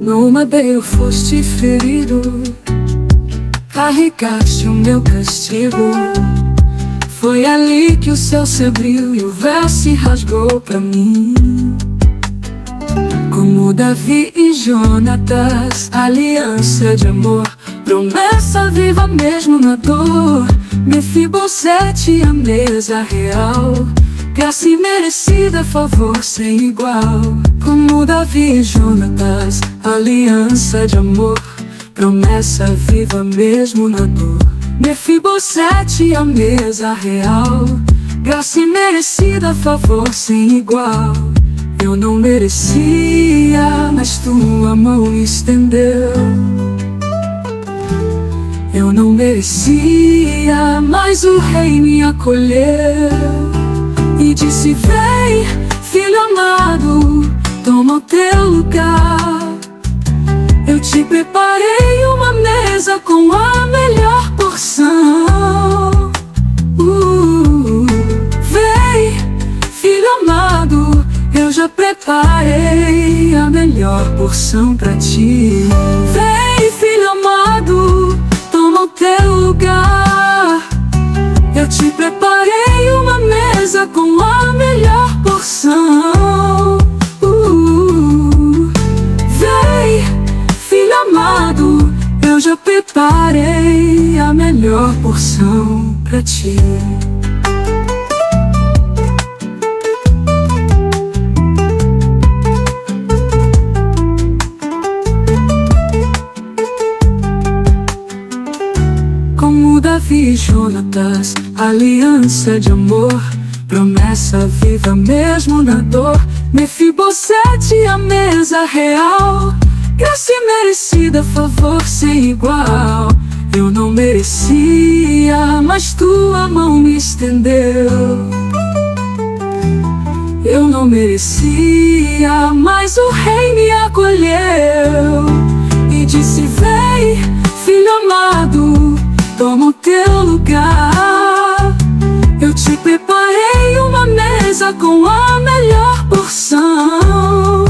No madeiro foste ferido, carregaste o meu castigo. Foi ali que o céu se abriu e o véu se rasgou pra mim. Como Davi e Jonatas, aliança de amor, promessa viva mesmo na dor. Mefibosete, a mesa real, graça imerecida, favor sem igual. Como Davi e Jonatas, aliança de amor, promessa viva mesmo na dor. Mefibosete, a mesa real, graça imerecida, favor sem igual. Eu não merecia, mas tua mão me estendeu. Eu não merecia, mas o rei me acolheu e disse: vem, filho amado, toma o teu lugar. Eu te preparei uma mesa com a melhor porção. Vem, filho amado, eu já preparei a melhor porção pra ti. Vem, filho amado, toma o teu lugar. Eu te preparei uma mesa com a melhor porção. Vem, filho amado, eu já preparei a melhor porção pra ti. Como Davi e Jonatas, aliança de amor, promessa viva mesmo na dor. Mefibosete, a mesa real, graça imerecida, favor sem igual. Eu não merecia, mas tua mão me estendeu. Eu não merecia, mas o rei me acolheu e disse: vem, filho amado, toma o teu lugar. Eu te preparei uma mesa com a melhor porção.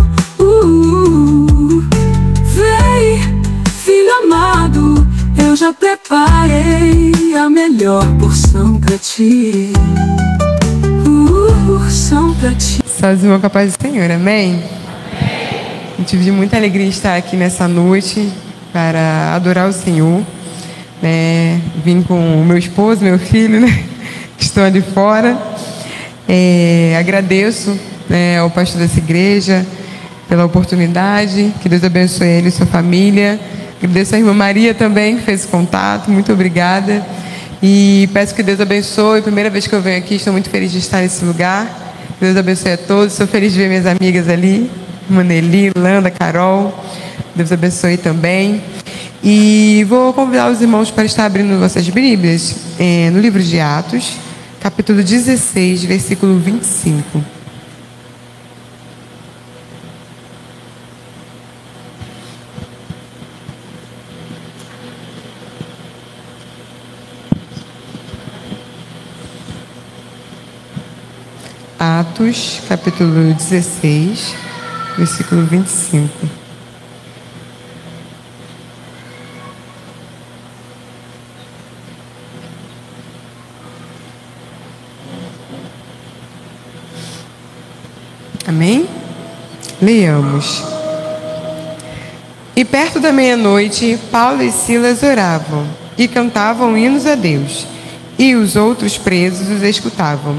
Vem, filho amado, eu já preparei a melhor porção pra ti. Porção pra ti. Sozinho com a paz do Senhor, amém? Eu tive muita alegria de estar aqui nessa noite para adorar o Senhor. Vim com o meu esposo, meu filho, né, que estão ali fora. Agradeço, ao pastor dessa igreja pela oportunidade. Que Deus abençoe ele e sua família. Agradeço a irmã Maria também, que fez contato. Muito obrigada. E peço que Deus abençoe. Primeira vez que eu venho aqui, estou muito feliz de estar nesse lugar. Deus abençoe a todos. Estou feliz de ver minhas amigas ali, Maneli, Landa, Carol. Deus abençoe também. E vou convidar os irmãos para estar abrindo vossas Bíblias no livro de Atos, capítulo 16, versículo 25. Atos, capítulo 16, versículo 25. Amém? Leiamos. E perto da meia-noite, Paulo e Silas oravam e cantavam hinos a Deus, e os outros presos os escutavam.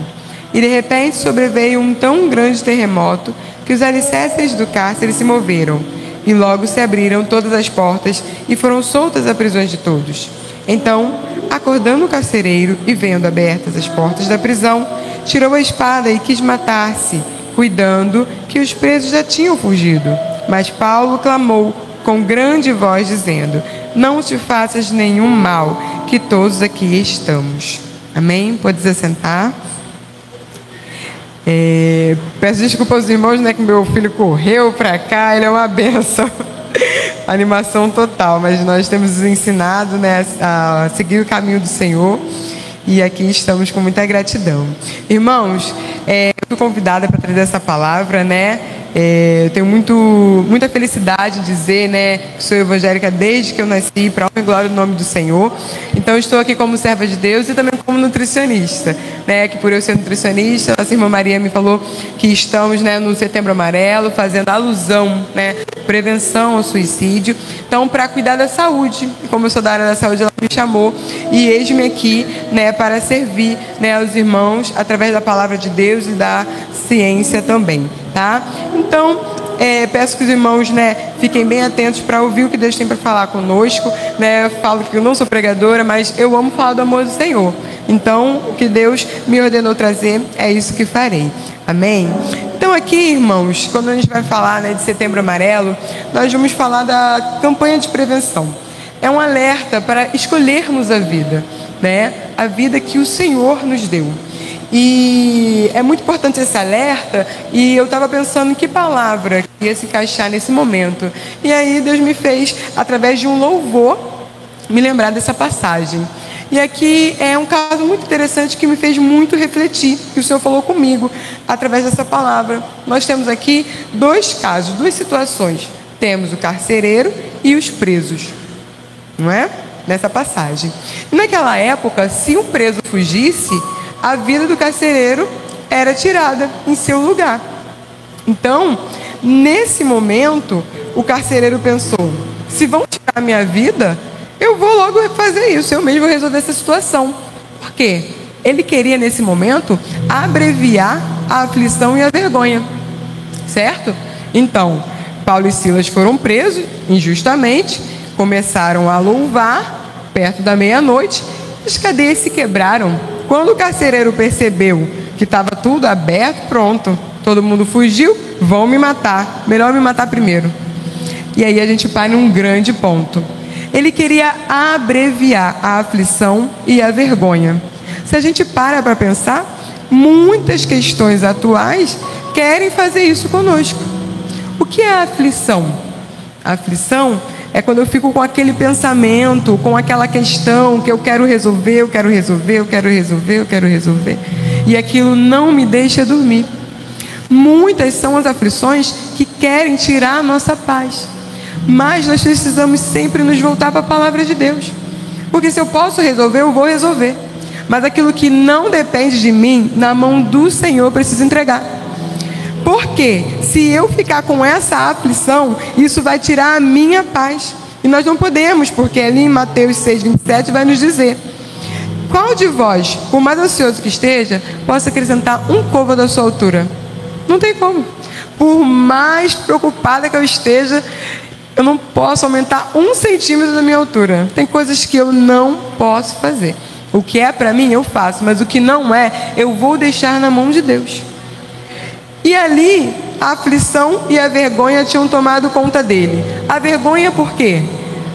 E de repente sobreveio um tão grande terremoto que os alicerces do cárcere se moveram, e logo se abriram todas as portas e foram soltas as prisões de todos. Então, acordando o carcereiro e vendo abertas as portas da prisão, tirou a espada e quis matar-se, cuidando que os presos já tinham fugido. Mas Paulo clamou com grande voz, dizendo: não te faças nenhum mal, que todos aqui estamos. Amém? Pode se assentar. Peço desculpa aos irmãos, que meu filho correu para cá, ele é uma benção. Animação total, mas nós temos nos ensinado, a seguir o caminho do Senhor. E aqui estamos com muita gratidão. Irmãos, eu fui convidada para trazer essa palavra, Eu tenho muita felicidade de dizer, né, que sou evangélica desde que eu nasci, para a honra e glória do nome do Senhor. Então, estou aqui como serva de Deus e também como nutricionista, né, que por eu ser nutricionista, nossa irmã Maria me falou que estamos, né, no Setembro Amarelo, fazendo alusão, né, prevenção ao suicídio. Então, para cuidar da saúde, como eu sou da área da saúde, ela me chamou e eis-me aqui, né, para servir, né, aos irmãos através da palavra de Deus e da ciência também, tá? Então, peço que os irmãos, né, fiquem bem atentos para ouvir o que Deus tem para falar conosco, né? Eu falo que eu não sou pregadora, mas eu amo falar do amor do Senhor. Então, o que Deus me ordenou trazer é isso que farei. Amém? Então, aqui, irmãos, quando a gente vai falar, né, de Setembro Amarelo, nós vamos falar da campanha de prevenção. É um alerta para escolhermos a vida, né? A vida que o Senhor nos deu. E é muito importante esse alerta, e eu estava pensando em que palavra ia se encaixar nesse momento. E aí Deus me fez, através de um louvor, me lembrar dessa passagem. E aqui é um caso muito interessante que me fez muito refletir, que o Senhor falou comigo através dessa palavra. Nós temos aqui dois casos, duas situações. Temos o carcereiro e os presos, não é? Nessa passagem. E naquela época, se um preso fugisse, a vida do carcereiro era tirada em seu lugar. Então, nesse momento, o carcereiro pensou: se vão tirar a minha vida, eu vou logo fazer isso, eu mesmo vou resolver essa situação. Por quê? Ele queria, nesse momento, abreviar a aflição e a vergonha, certo? Então, Paulo e Silas foram presos injustamente, começaram a louvar perto da meia-noite, as cadeias se quebraram. Quando o carcereiro percebeu que estava tudo aberto, pronto, todo mundo fugiu, vão me matar, melhor me matar primeiro. E aí a gente para num grande ponto. Ele queria abreviar a aflição e a vergonha. Se a gente para pensar, muitas questões atuais querem fazer isso conosco. O que é a aflição? A aflição é quando eu fico com aquele pensamento, com aquela questão que eu quero resolver, eu quero resolver, eu quero resolver, eu quero resolver. E aquilo não me deixa dormir. Muitas são as aflições que querem tirar a nossa paz. Mas nós precisamos sempre nos voltar para a palavra de Deus. Porque se eu posso resolver, eu vou resolver. Mas aquilo que não depende de mim, na mão do Senhor, eu preciso entregar. Porque se eu ficar com essa aflição, isso vai tirar a minha paz. E nós não podemos, porque ali em Mateus 6:27 vai nos dizer: qual de vós, por mais ansioso que esteja, possa acrescentar um côvado à sua altura? Não tem como. Por mais preocupada que eu esteja, eu não posso aumentar 1 centímetro da minha altura. Tem coisas que eu não posso fazer. O que é para mim, eu faço. Mas o que não é, eu vou deixar na mão de Deus. E ali, a aflição e a vergonha tinham tomado conta dele. A vergonha por quê?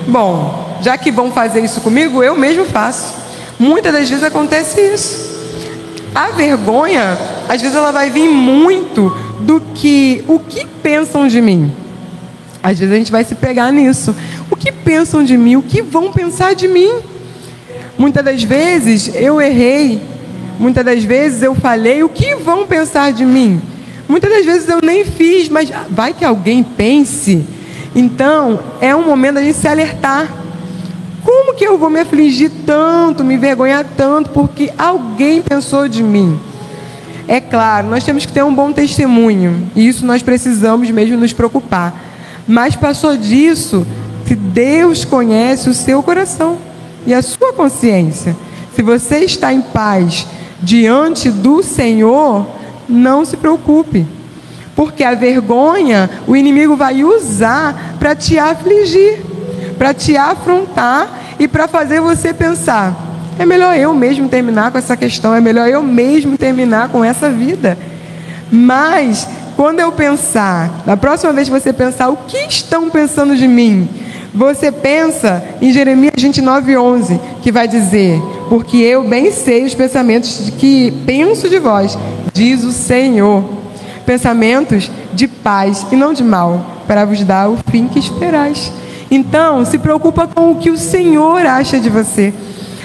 Bom, já que vão fazer isso comigo, eu mesmo faço. Muitas das vezes acontece isso. A vergonha, às vezes ela vai vir muito do que, o que pensam de mim. Às vezes a gente vai se pegar nisso. O que pensam de mim? O que vão pensar de mim? Muitas das vezes eu errei. Muitas das vezes eu falei. O que vão pensar de mim? Muitas das vezes eu nem fiz, mas vai que alguém pense. Então, é um momento da gente se alertar. Como que eu vou me afligir tanto, me envergonhar tanto, porque alguém pensou de mim? É claro, nós temos que ter um bom testemunho. E isso nós precisamos mesmo nos preocupar. Mas passou disso, que Deus conhece o seu coração e a sua consciência. Se você está em paz diante do Senhor, não se preocupe, porque a vergonha o inimigo vai usar para te afligir, para te afrontar e para fazer você pensar: é melhor eu mesmo terminar com essa questão, é melhor eu mesmo terminar com essa vida. Mas quando eu pensar, na próxima vez que você pensar o que estão pensando de mim, você pensa em Jeremias 29:11, que vai dizer: porque eu bem sei os pensamentos que penso de vós, diz o Senhor, pensamentos de paz e não de mal, para vos dar o fim que esperais. Então, se preocupa com o que o Senhor acha de você.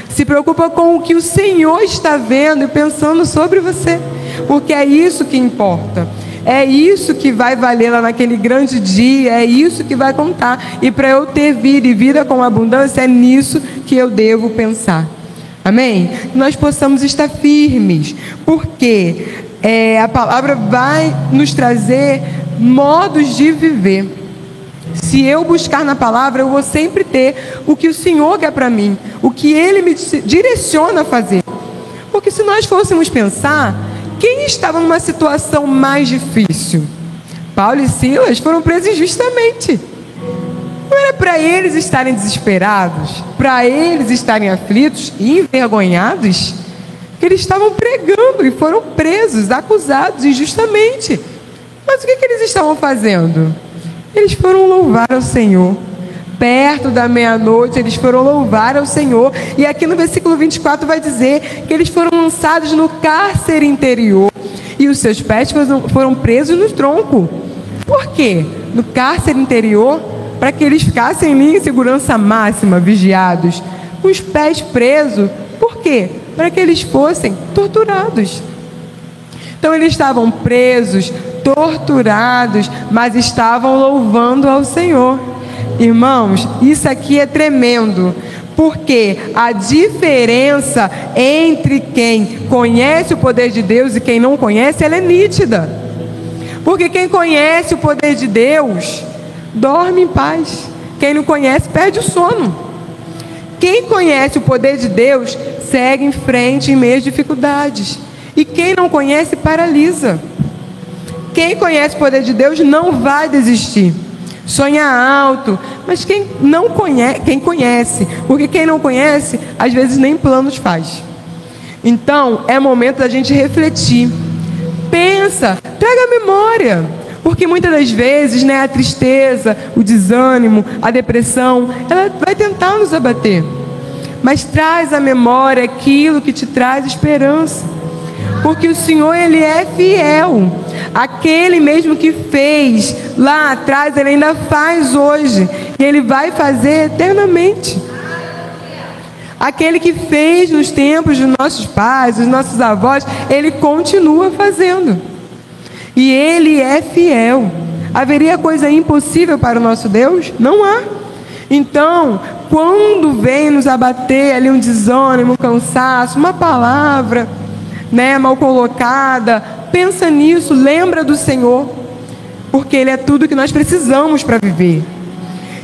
Se preocupa com o que o Senhor está vendo e pensando sobre você, porque é isso que importa. É isso que vai valer lá naquele grande dia, é isso que vai contar. E para eu ter vida e vida com abundância, é nisso que eu devo pensar. Amém? Que nós possamos estar firmes, porque a palavra vai nos trazer modos de viver. Se eu buscar na palavra, eu vou sempre ter o que o Senhor quer para mim, o que Ele me direciona a fazer. Porque se nós fôssemos pensar, quem estava numa situação mais difícil? Paulo e Silas foram presos injustamente. Não era para eles estarem desesperados, para eles estarem aflitos e envergonhados, que eles estavam pregando e foram presos, acusados injustamente. Mas o que eles estavam fazendo? Eles foram louvar ao Senhor. Perto da meia-noite, eles foram louvar ao Senhor. E aqui no versículo 24 vai dizer que eles foram lançados no cárcere interior e os seus pés foram presos no tronco. Por quê? No cárcere interior, para que eles ficassem ali em segurança máxima, vigiados, com os pés presos. Por quê? Para que eles fossem torturados. Então eles estavam presos, torturados, mas estavam louvando ao Senhor. Irmãos, isso aqui é tremendo, porque a diferença entre quem conhece o poder de Deus e quem não conhece, ela é nítida. Porque quem conhece o poder de Deus, dorme em paz. Quem não conhece, perde o sono. Quem conhece o poder de Deus, segue em frente em meio às dificuldades. E quem não conhece, paralisa. Quem conhece o poder de Deus não vai desistir. Sonha alto, mas quem conhece, porque quem não conhece, às vezes nem planos faz. Então, é momento da gente refletir. Pensa, traga a memória, porque muitas das vezes, né, a tristeza, o desânimo, a depressão, ela vai tentar nos abater. Mas traz à memória aquilo que te traz esperança. Porque o Senhor, Ele é fiel. Aquele mesmo que fez lá atrás, Ele ainda faz hoje. E Ele vai fazer eternamente. Aquele que fez nos tempos dos nossos pais, dos nossos avós, Ele continua fazendo. E Ele é fiel. Haveria coisa impossível para o nosso Deus? Não há. Então, quando vem nos abater ali um desânimo, um cansaço, uma palavra, né, mal colocada, pensa nisso, lembra do Senhor, porque Ele é tudo que nós precisamos para viver.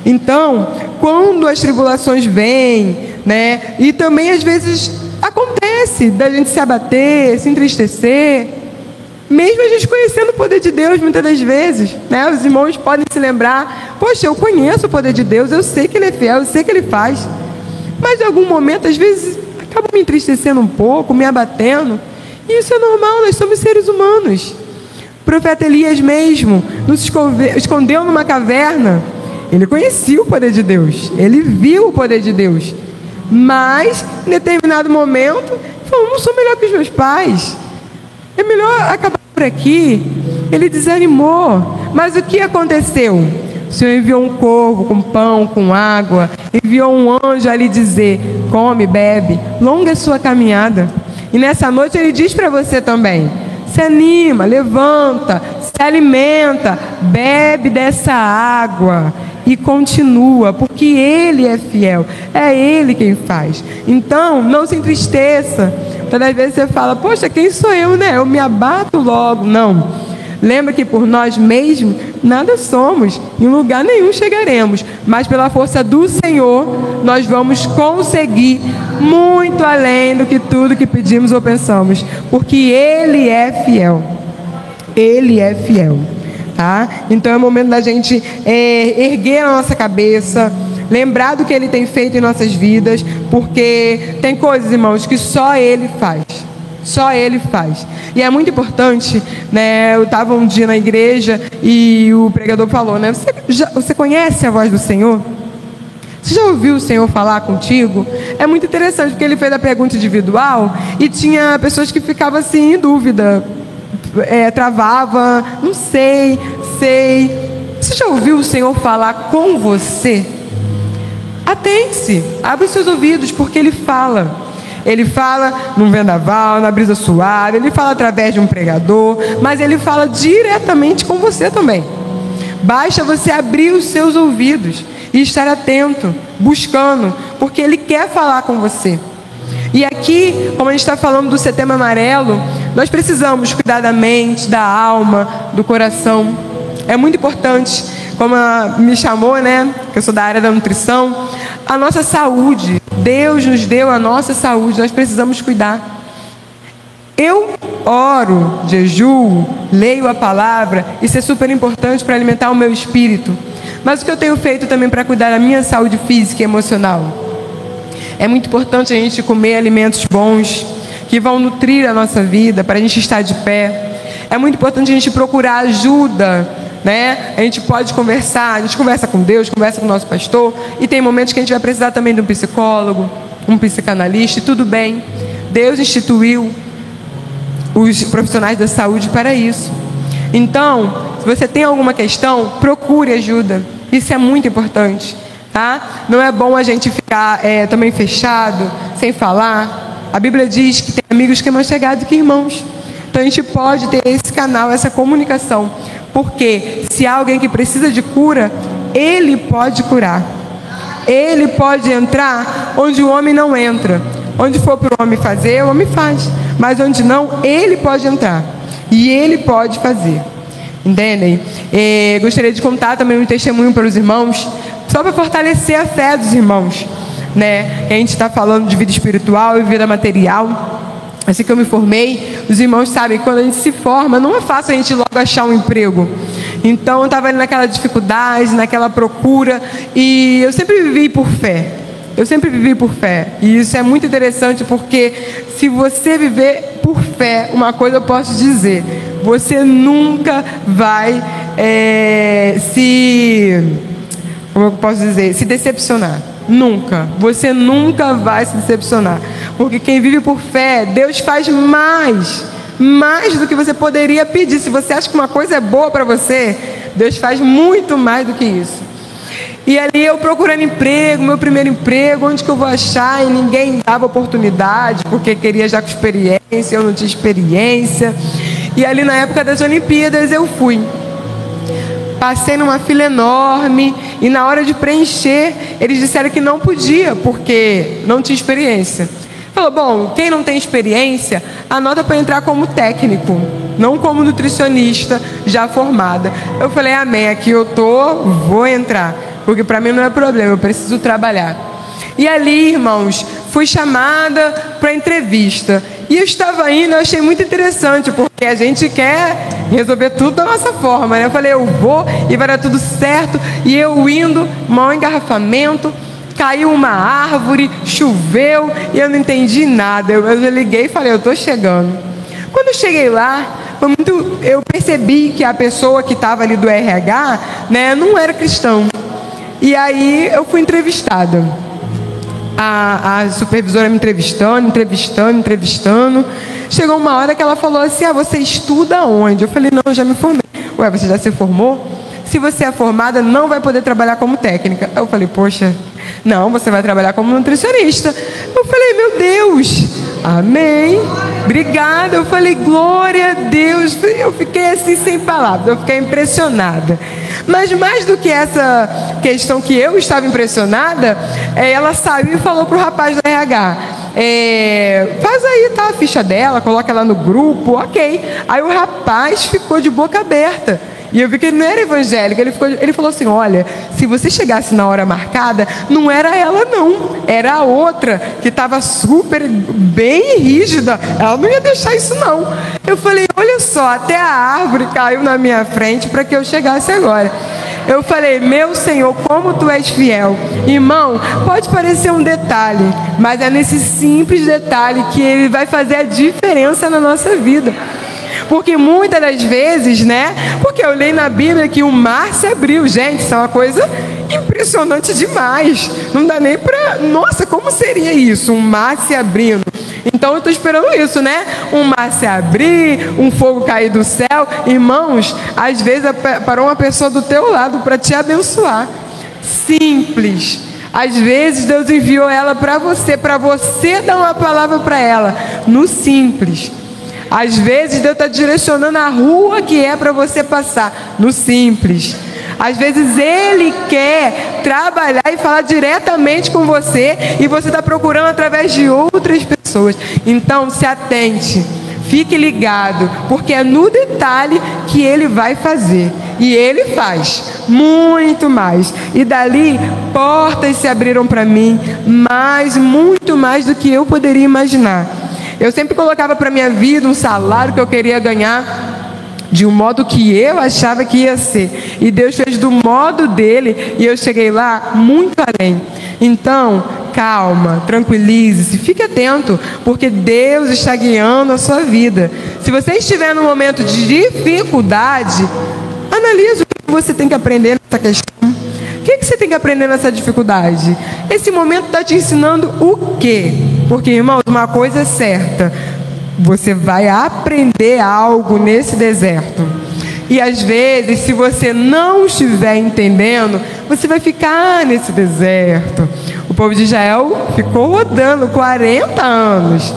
Então, quando as tribulações vêm, né, e também às vezes acontece da gente se abater, se entristecer, mesmo a gente conhecendo o poder de Deus muitas das vezes, né, os irmãos podem se lembrar, poxa, eu conheço o poder de Deus, eu sei que Ele é fiel, eu sei que Ele faz, mas em algum momento, às vezes, acaba me entristecendo um pouco, me abatendo. E isso é normal, nós somos seres humanos. O profeta Elias mesmo nos escondeu numa caverna. Ele conhecia o poder de Deus, ele viu o poder de Deus, mas em determinado momento falou, não sou melhor que os meus pais, é melhor acabar por aqui. Ele desanimou. Mas o que aconteceu? O Senhor enviou um corvo com pão, com água, enviou um anjo ali dizer, come, bebe, longa a sua caminhada. E nessa noite Ele diz para você também, se anima, levanta, se alimenta, bebe dessa água e continua, porque Ele é fiel, é Ele quem faz. Então, não se entristeça. Todas vezes você fala, poxa, quem sou eu, né? Eu me abato logo. Não. Lembra que por nós mesmos nada somos, em lugar nenhum chegaremos, mas pela força do Senhor nós vamos conseguir muito além do que tudo que pedimos ou pensamos, porque Ele é fiel. Ele é fiel, tá? Então é o momento da gente erguer a nossa cabeça, lembrar do que Ele tem feito em nossas vidas, porque tem coisas, irmãos, que só Ele faz. Só Ele faz. E é muito importante, né? Eu estava um dia na igreja e o pregador falou, né? Você conhece a voz do Senhor? Você já ouviu o Senhor falar contigo? É muito interessante, porque ele fez a pergunta individual e tinha pessoas que ficavam assim em dúvida, travava, não sei. Você já ouviu o Senhor falar com você? Atente-se, abre os seus ouvidos, porque Ele fala. Ele fala num vendaval, na brisa suave, ele fala através de um pregador, mas ele fala diretamente com você também. Basta você abrir os seus ouvidos e estar atento, buscando, porque ele quer falar com você. E aqui, como a gente está falando do Setembro Amarelo, nós precisamos cuidar da mente, da alma, do coração. É muito importante, como ela me chamou, né, que eu sou da área da nutrição, a nossa saúde. Deus nos deu a nossa saúde, nós precisamos cuidar. Eu oro, jejuo, leio a palavra, isso é super importante para alimentar o meu espírito. Mas o que eu tenho feito também para cuidar da minha saúde física e emocional? É muito importante a gente comer alimentos bons, que vão nutrir a nossa vida, para a gente estar de pé. É muito importante a gente procurar ajuda, né? A gente pode conversar, a gente conversa com Deus, conversa com o nosso pastor, e tem momentos que a gente vai precisar também de um psicólogo, um psicanalista, e tudo bem. Deus instituiu os profissionais da saúde para isso. Então, se você tem alguma questão, procure ajuda. Isso é muito importante, tá? Não é bom a gente ficar também fechado, sem falar. A Bíblia diz que tem amigos que é mais chegado que irmãos. Então a gente pode ter esse canal, essa comunicação. Porque se há alguém que precisa de cura, ele pode curar. Ele pode entrar onde o homem não entra. Onde for para o homem fazer, o homem faz. Mas onde não, ele pode entrar. E ele pode fazer. Entendem? Gostaria de contar também um testemunho para os irmãos, só para fortalecer a fé dos irmãos, né? A gente está falando de vida espiritual e vida material. Assim que eu me formei, os irmãos sabem que quando a gente se forma, não é fácil a gente logo achar um emprego. Então eu estava ali naquela dificuldade, naquela procura, e eu sempre vivi por fé. Eu sempre vivi por fé. E isso é muito interessante, porque se você viver por fé, uma coisa eu posso dizer: você nunca vai como eu posso dizer, se decepcionar. Nunca. Você nunca vai se decepcionar. Porque quem vive por fé, Deus faz mais do que você poderia pedir. Se você acha que uma coisa é boa para você, Deus faz muito mais do que isso. E ali eu procurando emprego, meu primeiro emprego, onde que eu vou achar? E ninguém dava oportunidade, porque queria já com experiência, eu não tinha experiência. E ali na época das Olimpíadas eu fui. Passei numa fila enorme e na hora de preencher, eles disseram que não podia, porque não tinha experiência. Falou, bom, quem não tem experiência, anota para entrar como técnico, não como nutricionista já formada. Eu falei, amém, aqui eu vou entrar, porque para mim não é problema, eu preciso trabalhar. E ali, irmãos, fui chamada para entrevista. E eu estava indo, eu achei muito interessante, porque a gente quer resolver tudo da nossa forma, né? Eu falei, eu vou e vai dar tudo certo. E eu indo, mau engarrafamento, caiu uma árvore, choveu e eu não entendi nada. Eu liguei e falei, eu estou chegando. Quando eu cheguei lá, eu percebi que a pessoa que estava ali do RH, né, não era cristão. E aí eu fui entrevistada. A supervisora me entrevistando. Chegou uma hora que ela falou assim, você estuda onde? Eu falei, não, eu já me formei. Ué, você já se formou? Se você é formada, não vai poder trabalhar como técnica. Eu falei, poxa, não, você vai trabalhar como nutricionista. Eu falei, meu Deus, amém, obrigada. Eu falei, glória a Deus. Eu fiquei assim sem palavras, eu fiquei impressionada. Mas mais do que essa questão que eu estava impressionada, ela saiu e falou para o rapaz do RH, faz aí, tá, a ficha dela, coloca ela no grupo, ok. Aí o rapaz ficou de boca aberta. E eu vi que ele não era evangélico. Ele falou assim, olha, se você chegasse na hora marcada, não era ela não, era a outra, que estava super bem rígida. Ela não ia deixar isso não. Eu falei, olha só, até a árvore caiu na minha frente para que eu chegasse agora. Eu falei, meu Senhor, como tu és fiel. Irmão, pode parecer um detalhe, mas é nesse simples detalhe que ele vai fazer a diferença na nossa vida. Porque muitas das vezes, né? Porque eu leio na Bíblia que o mar se abriu. Gente, isso é uma coisa impressionante demais. Não dá nem pra... Nossa, como seria isso? Um mar se abrindo. Então eu estou esperando isso, né? Um mar se abrir, um fogo cair do céu. Irmãos, às vezes parou uma pessoa do teu lado para te abençoar. Simples. Às vezes Deus enviou ela para você dar uma palavra para ela, no simples. Às vezes Deus está direcionando a rua que é para você passar, no simples. Às vezes Ele quer trabalhar e falar diretamente com você, e você está procurando através de outras pessoas. Então se atente, fique ligado, porque é no detalhe que Ele vai fazer. E Ele faz muito mais. E dali, portas se abriram para mim, muito mais do que eu poderia imaginar. Eu sempre colocava para minha vida um salário que eu queria ganhar de um modo que eu achava que ia ser. E Deus fez do modo dele, e eu cheguei lá muito além. Então, calma, tranquilize-se, fique atento, porque Deus está guiando a sua vida. Se você estiver num momento de dificuldade, analise o que você tem que aprender nessa questão. O que você tem que aprender nessa dificuldade? Esse momento está te ensinando o quê? Porque, irmãos, uma coisa é certa: você vai aprender algo nesse deserto. E às vezes, se você não estiver entendendo, você vai ficar nesse deserto. O povo de Israel ficou rodando 40 anos.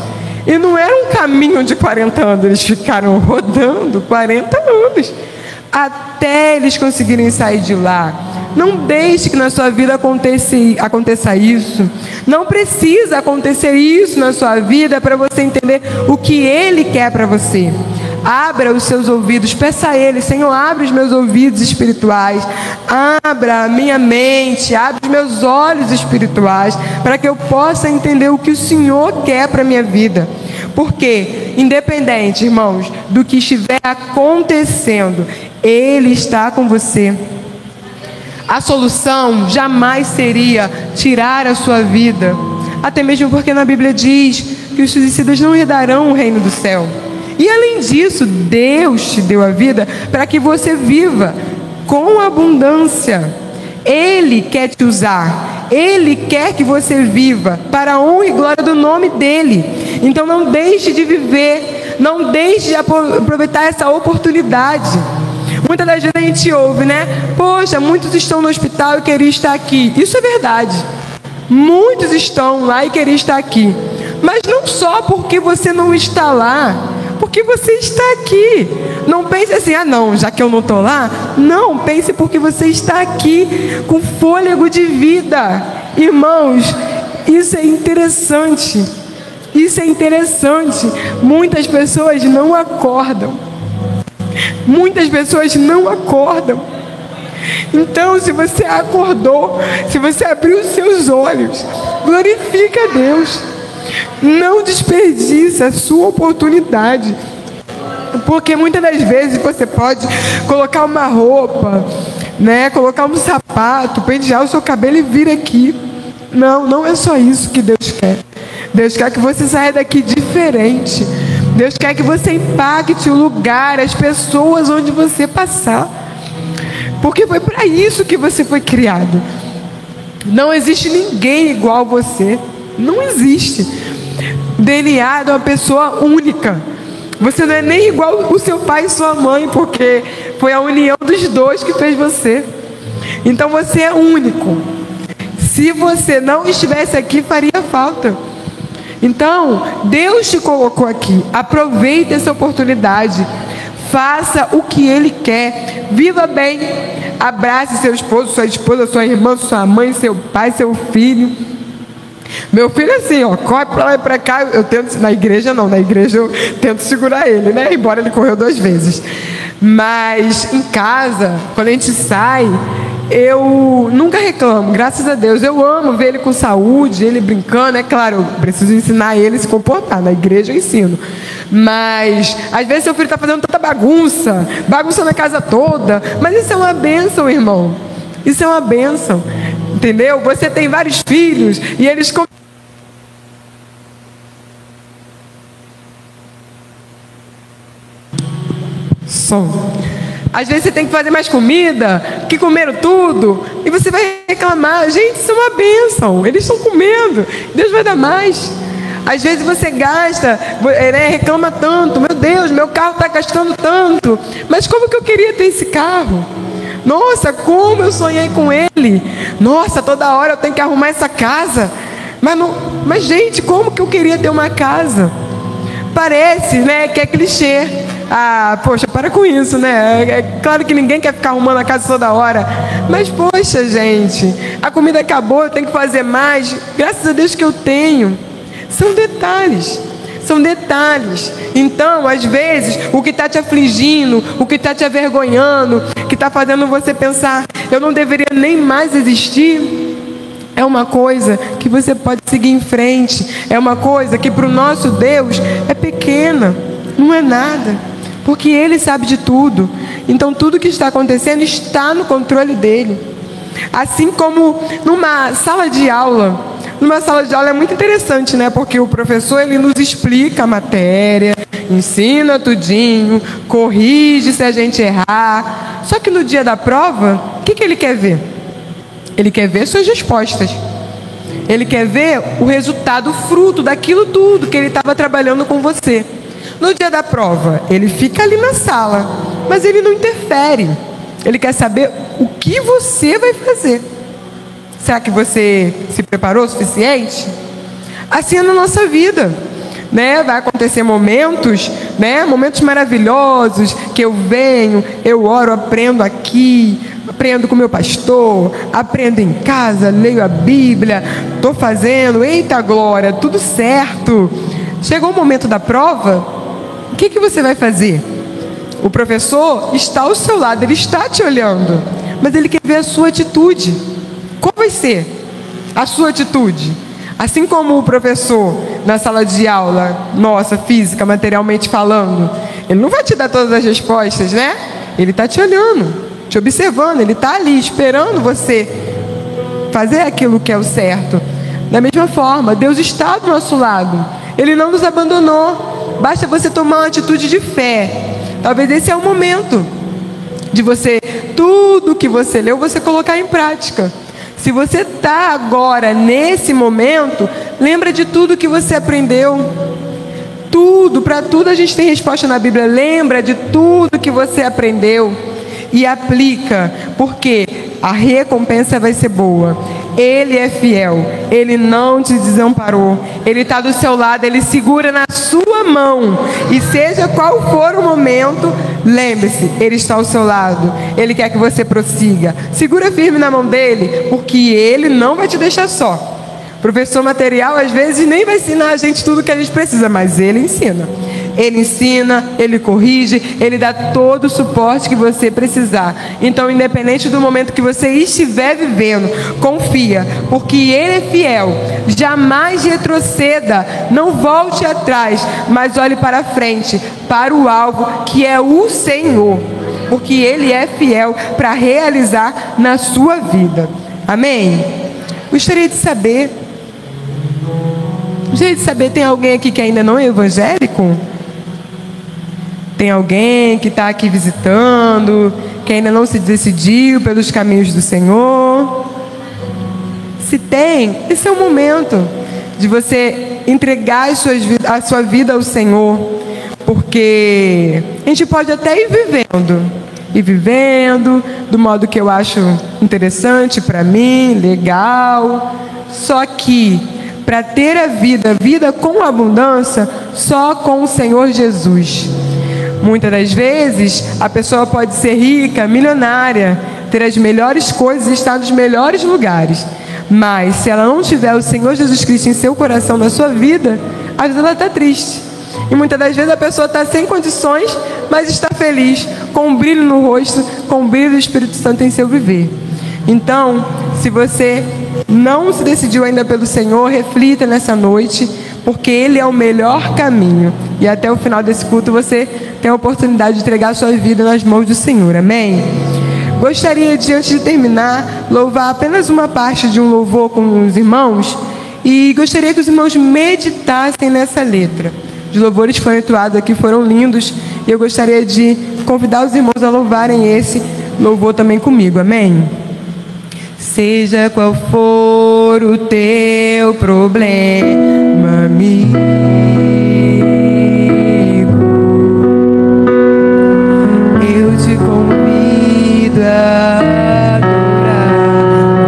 E não era um caminho de 40 anos, eles ficaram rodando 40 anos, até eles conseguirem sair de lá. Não deixe que na sua vida aconteça isso. Não precisa acontecer isso na sua vida para você entender o que Ele quer para você. Abra os seus ouvidos, peça a Ele: Senhor, abre os meus ouvidos espirituais, abra a minha mente, abre os meus olhos espirituais, para que eu possa entender o que o Senhor quer para a minha vida. Porque, independente, irmãos, do que estiver acontecendo, Ele está com você. A solução jamais seria tirar a sua vida, até mesmo porque na Bíblia diz que os suicidas não herdarão o reino do céu. E além disso, Deus te deu a vida para que você viva com abundância. Ele quer te usar, Ele quer que você viva para a honra e glória do nome dEle. Então não deixe de viver, não deixe de aproveitar essa oportunidade. Muitas das vezes a gente ouve, né? Poxa, muitos estão no hospital e queriam estar aqui. Isso é verdade. Muitos estão lá e queriam estar aqui. Mas não só porque você não está lá, porque você está aqui. Não pense assim: ah não, já que eu não estou lá. Não, pense porque você está aqui com fôlego de vida. Irmãos, isso é interessante. Isso é interessante. Muitas pessoas não acordam. Muitas pessoas não acordam. Então, se você acordou, se você abriu os seus olhos, glorifica a Deus. Não desperdice a sua oportunidade. Porque muitas das vezes você pode colocar uma roupa, né, colocar um sapato, pentear o seu cabelo e vir aqui. Não, não é só isso que Deus quer. Deus quer que você saia daqui diferente. Deus quer que você impacte o lugar, as pessoas onde você passar. Porque foi para isso que você foi criado. Não existe ninguém igual a você. Não existe. O DNA é de uma pessoa única. Você não é nem igual o seu pai e sua mãe, porque foi a união dos dois que fez você. Então você é único. Se você não estivesse aqui, faria falta. Então, Deus te colocou aqui. Aproveite essa oportunidade. Faça o que Ele quer. Viva bem. Abrace seu esposo, sua esposa, sua irmã, sua mãe, seu pai, seu filho. Meu filho é assim, ó, corre pra lá e pra cá. Eu tento, na igreja eu tento segurar ele, né? Embora ele correu 2 vezes. Mas em casa, quando a gente sai, eu nunca reclamo, graças a Deus. Eu amo ver ele com saúde, ele brincando. É claro, eu preciso ensinar ele a se comportar. Na igreja eu ensino. Mas às vezes seu filho está fazendo tanta bagunça na casa toda. Mas isso é uma bênção, irmão. Isso é uma bênção. Entendeu? Você tem vários filhos e eles... Som. Às vezes você tem que fazer mais comida, que comeram tudo, e você vai reclamar. Gente, isso é uma bênção. Eles estão comendo, Deus vai dar mais. Às vezes você gasta, reclama tanto. Meu Deus, meu carro está gastando tanto. Mas como que eu queria ter esse carro? Nossa, como eu sonhei com ele. dele. Nossa, toda hora eu tenho que arrumar essa casa. Mas gente, como que eu queria ter uma casa? Parece, né, que é clichê. Ah, poxa, para com isso, né? É claro que ninguém quer ficar arrumando a casa toda hora. Mas, poxa, gente, a comida acabou, eu tenho que fazer mais. Graças a Deus que eu tenho. São detalhes. São detalhes. Então, às vezes, o que está te afligindo, o que está te avergonhando, que está fazendo você pensar, eu não deveria nem mais existir, é uma coisa que você pode seguir em frente. É uma coisa que para o nosso Deus é pequena, não é nada, porque Ele sabe de tudo. Então tudo que está acontecendo está no controle dEle. Assim como numa sala de aula. Numa sala de aula é muito interessante, né? Porque o professor, ele nos explica a matéria, ensina tudinho, corrige se a gente errar. Só que no dia da prova, o que ele quer ver? Ele quer ver suas respostas. Ele quer ver o resultado, o fruto daquilo tudo que ele estava trabalhando com você. No dia da prova, ele fica ali na sala, mas ele não interfere. Ele quer saber o que você vai fazer. Será que você se preparou o suficiente? Assim é na nossa vida, né? Vai acontecer momentos, né? Momentos maravilhosos que eu venho, eu oro, aprendo aqui, aprendo com meu pastor, aprendo em casa, leio a Bíblia, estou fazendo, eita glória, tudo certo. Chegou o momento da prova, o que você vai fazer? O professor está ao seu lado, ele está te olhando, mas ele quer ver a sua atitude. Qual vai ser a sua atitude? Assim como o professor na sala de aula, nossa, física, materialmente falando, ele não vai te dar todas as respostas, né? Ele está te olhando, te observando, ele está ali esperando você fazer aquilo que é o certo. Da mesma forma, Deus está do nosso lado, Ele não nos abandonou. Basta você tomar uma atitude de fé. Talvez esse é o momento de você, tudo que você leu, você colocar em prática. Se você está agora nesse momento, lembra de tudo que você aprendeu. Tudo, para tudo a gente tem resposta na Bíblia. Lembra de tudo que você aprendeu e aplica, porque a recompensa vai ser boa. Ele é fiel, Ele não te desamparou, Ele está do seu lado, Ele segura na sua mão, e seja qual for o momento, lembre-se, Ele está ao seu lado, Ele quer que você prossiga. Segura firme na mão dEle, porque Ele não vai te deixar só. Professor material às vezes nem vai ensinar a gente tudo que a gente precisa, mas Ele ensina. Ele ensina, Ele corrige, Ele dá todo o suporte que você precisar. Então, independente do momento que você estiver vivendo, confia, porque Ele é fiel. Jamais retroceda, não volte atrás, mas olhe para frente, para o alvo que é o Senhor, porque Ele é fiel para realizar na sua vida. Amém? Gostaria de saber, tem alguém aqui que ainda não é evangélico? Tem alguém que está aqui visitando, que ainda não se decidiu pelos caminhos do Senhor? Se tem, esse é o momento de você entregar a sua vida ao Senhor, porque a gente pode até ir vivendo do modo que eu acho interessante para mim, legal, só que para ter a vida com abundância, só com o Senhor Jesus. Muitas das vezes, a pessoa pode ser rica, milionária, ter as melhores coisas e estar nos melhores lugares. Mas, se ela não tiver o Senhor Jesus Cristo em seu coração, na sua vida, às vezes ela está triste. E muitas das vezes a pessoa está sem condições, mas está feliz, com um brilho no rosto, com o brilho do Espírito Santo em seu viver. Então, se você não se decidiu ainda pelo Senhor, reflita nessa noite, porque Ele é o melhor caminho. E até o final desse culto você tem a oportunidade de entregar a sua vida nas mãos do Senhor. Amém? Gostaria de, antes de terminar, louvar apenas uma parte de um louvor com os irmãos. E gostaria que os irmãos meditassem nessa letra. Os louvores que foram entoados aqui foram lindos. E eu gostaria de convidar os irmãos a louvarem esse louvor também comigo. Amém? Seja qual for o teu problema, amigo, eu te convido a adorar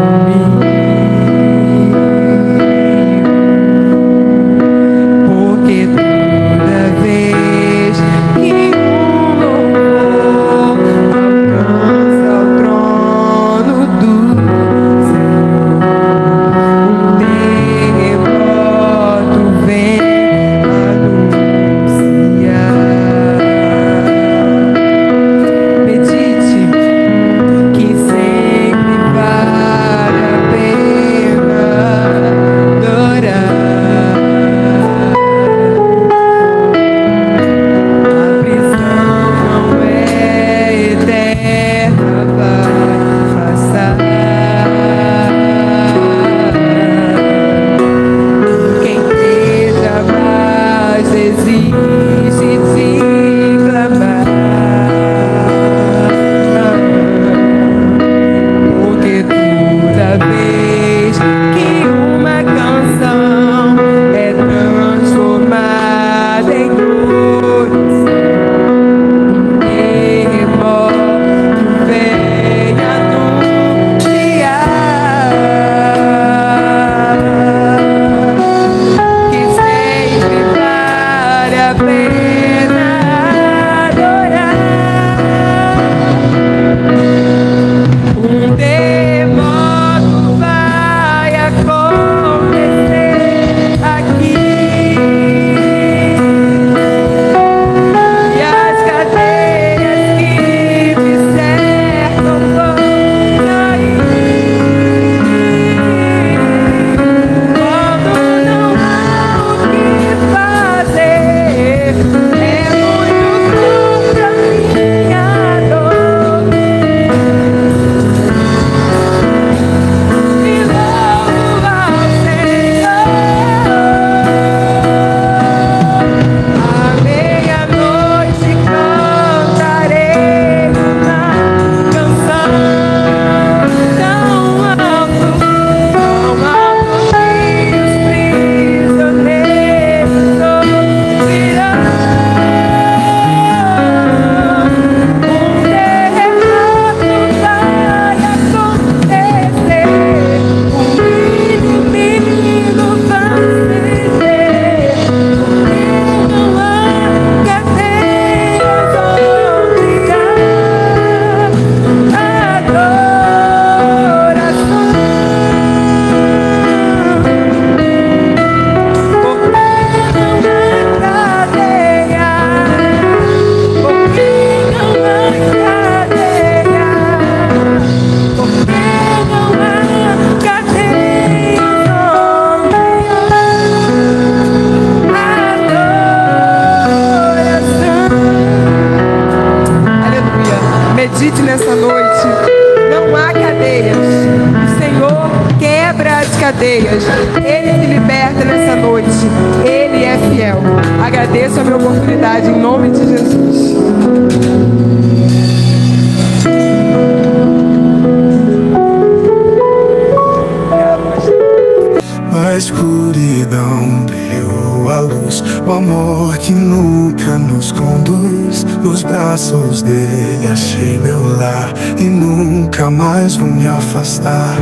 pede em nome de Jesus. A escuridão brilhou a luz, o amor que nunca nos conduz. Nos braços dele achei meu lar e nunca mais vou me afastar.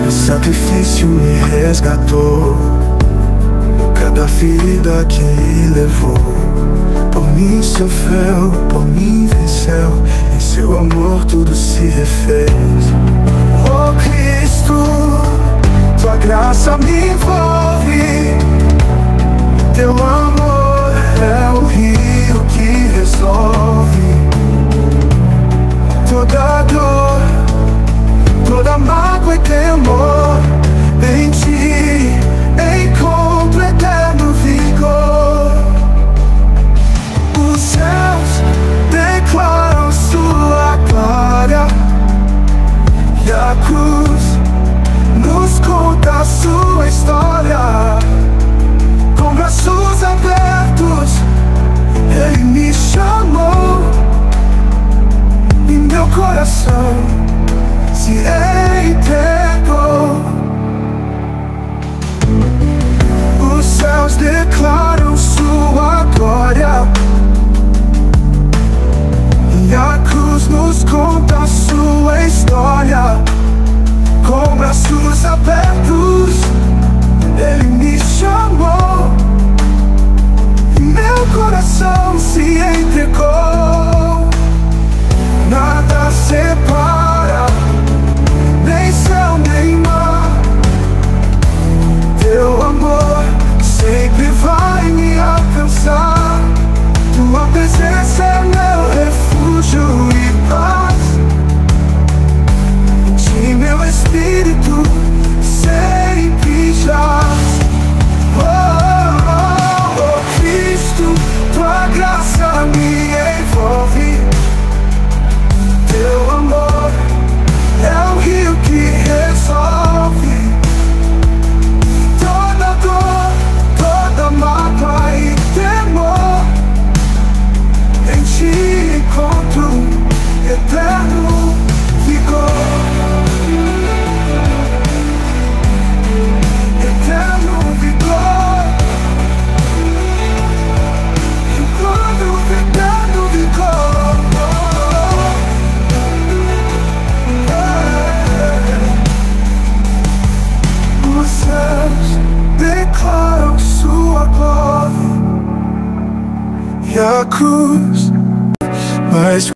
O sacrifício me resgatou, cada ferida que ele levou. Por mim sofreu, por mim venceu, em seu amor tudo se refez. Oh Cristo, tua graça me envolve, teu amor é o rio que resolve toda dor, toda mágoa e temor. Em ti encontro eterno vigor. Os céus declaram sua glória e a cruz nos conta a sua história. Com braços abertos ele me chamou e meu coração se entregou. Os céus declaram sua glória e a cruz nos conta a sua história. Com braços abertos ele me chamou e meu coração se entregou. Nada separa, nem céu nem mar. Teu amor sempre vai me alcançar. Tua presença é meu refúgio e paz. Em meu espírito sempre jaz. Oh, oh, oh Cristo, tua graça me envolve, teu amor é o rio que resolve toda dor, toda mágoa e temor. Em ti encontro eterno vigor. Eterno vigor. Encontro eterno vigor. Os céus declaram sua glória e a cruz, mas